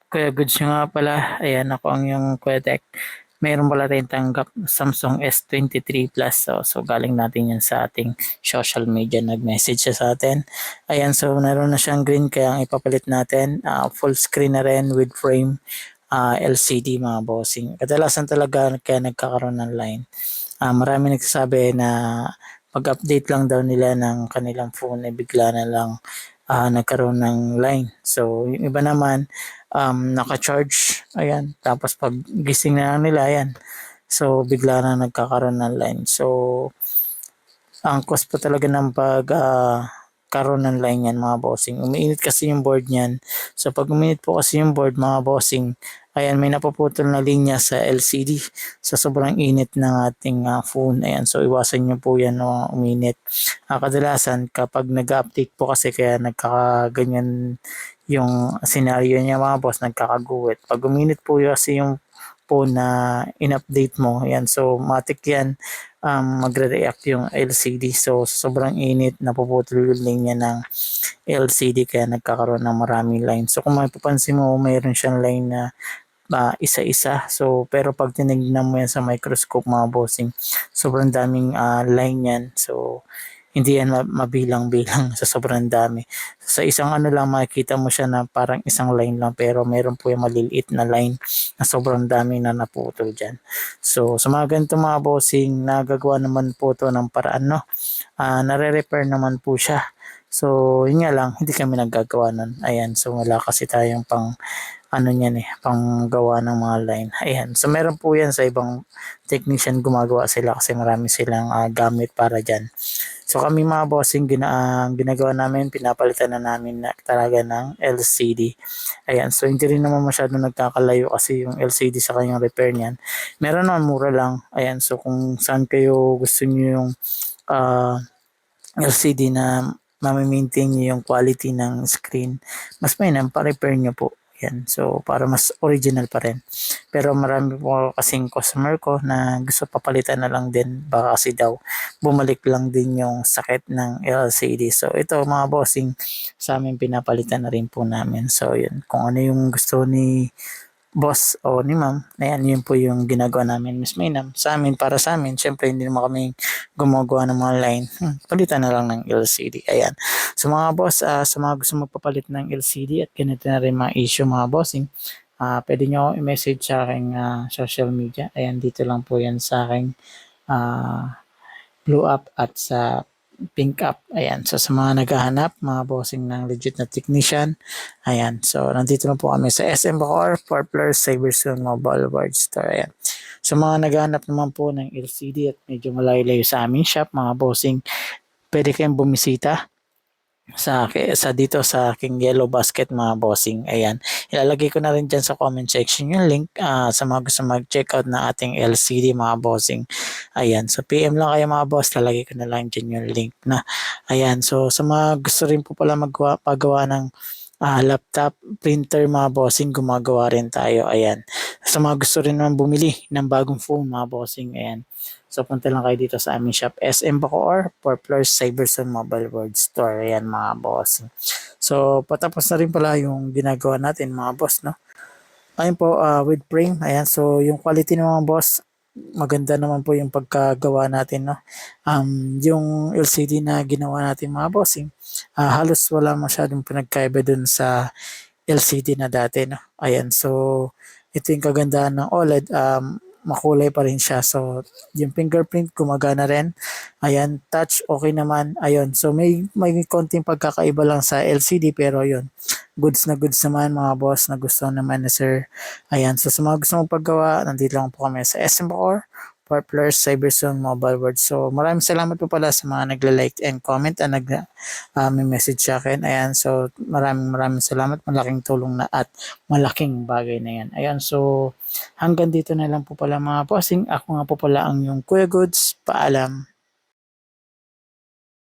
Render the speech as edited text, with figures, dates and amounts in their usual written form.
Kuya Goods nyo nga pala. Ayan, ako ang yung Kuya Tech. Mayroon pala tayong tanggap Samsung S23 Plus. So galing natin yan sa ating social media. Nag-message siya sa atin. Ayan, so meron na siyang green kaya ang ipapalit natin. Full screen na rin with frame. LCD mga bossing. Kadalasan talaga kaya nagkakaroon ng line. Marami nagsasabi na pag-update lang daw nila ng kanilang phone ay bigla na lang nagkaroon ng line. So, yung iba naman, naka-charge, ayan. Tapos pag gising na lang nila, ayan. So, bigla na nagkakaroon ng line. So, ang cost po talaga ng pag karoon ng line yan mga bossing. Umiinit kasi yung board niyan. So pag uminit po kasi yung board mga bossing, ayan may napuputol na linya sa LCD sa sobrang init ng ating phone. Ayan so iwasan nyo po yan no, uminit. Kadalasan kapag nag-update po kasi kaya nagkakaganyan yung scenario niya mga boss, nagkakaguwit. Pag uminit po kasi yung phone na in-update mo, ayan so matik yan magre-react yung LCD. So, sobrang init, napuputol yung linya ng LCD kaya nagkakaroon ng maraming line. So, kung mapapansin mo, mayroon siyang line na isa-isa. So, pero pag tinignan mo yan sa microscope mga bossing, sobrang daming line yan. So, hindi yan mabilang-bilang sa sobrang dami. Sa isang ano lang makikita mo siya na parang isang line lang pero meron po yung maliliit na line na sobrang dami na naputol dyan. So sa mga ganito mga bossing, nagagawa naman po to ng paraan no. Nare-repair naman po siya. So yun nga lang, hindi kami naggagawa nun. Ayan, so wala kasi tayong pang ano niyan pang gawa ng mga line. Ayan, so meron po yan sa ibang technician gumagawa sila kasi marami silang gamit para dyan. So kami mga bossing, ginagawa namin, pinapalitan na namin na talaga ng LCD. Ayan, so hindi rin naman masyado nagkakalayo kasi yung LCD sa kanyang repair niyan. Meron naman mura lang. Ayan, so kung saan kayo gusto niyo yung uh, LCD na mamimaintain nyo yung quality ng screen, mas mainam pa-repair nyo po. Yan. So, para mas original pa rin. Pero marami po kasing customer ko na gusto papalitan na lang din. Baka kasi daw bumalik lang din yung sakit ng LCD. So, ito mga bossing, sa amin pinapalitan na rin po namin. So, yun. Kung ano yung gusto ni boss o ni ma'am, ayan, yun po yung ginagawa namin, Miss Maynam. Sa amin, para sa amin, syempre hindi naman kami gumagawa ng mga line. Palitan na lang ng LCD. Ayan. So mga boss, sa mga gusto magpapalit ng LCD at ganito na rin mga issue mga bossing, pwede nyo i-message sa aking social media. Ayan, dito lang po yan sa aking blue up at sa pink up. Ayan. So, sa mga naghahanap, mga bossing ng legit na technician, ayan. So, nandito na po kami sa SM Bacoor, Poplar, Cyberzone Mobile World Store. Ayan. Sa mga naghahanap naman po ng LCD at medyo malayo-layo sa aming shop, mga bossing, pwede kayong bumisita sa dito sa aking yellow basket mga bossing. Ayan. Ilalagay ko na rin dyan sa comment section yung link sa mga gusto mag-check out na ating LCD mga bossing. Ayan. So PM lang kayo mga boss. Lalagay ko na lang dyan yung link na. Ayan. So sa mga gusto rin po pala pagawa ng laptop, printer mga bossing, gumagawa rin tayo. Ayan. Sa mga gusto rin naman bumili ng bagong phone mga bossing. Ayan. So punta lang kayo dito sa aming shop SM Bacoor, 4 floors, Cyberzone Mobile World Store. Ayan mga boss. So patapos na rin pala yung ginagawa natin mga boss no. Ayun po with frame. Ayan so yung quality ng mga boss maganda naman po yung pagkagawa natin no. Yung LCD na ginawa natin mga bossing, halos wala masyadong pinagkaiba dun sa LCD na dati no. Ayan so ito yung kagandahan ng OLED, makulay pa rin siya. So, yung fingerprint gumagana rin. Ayan, touch okay naman. Ayun, so may konting pagkakaiba lang sa LCD pero yun. Goods na goods naman mga boss na gusto naman ni sir. Ayan, so sa mga gusto mong paggawa, nandito lang po kami sa SM Bacoor, Poplar, Cyberzone Mobile World. So maraming salamat po pala sa mga nagla-like and comment at may message sa akin. Ayan, so maraming salamat. Malaking tulong na at malaking bagay na yan. Ayan, so hanggang dito na lang po pala mga bossing. Ako nga po pala ang yung Kuya Goods. Paalam.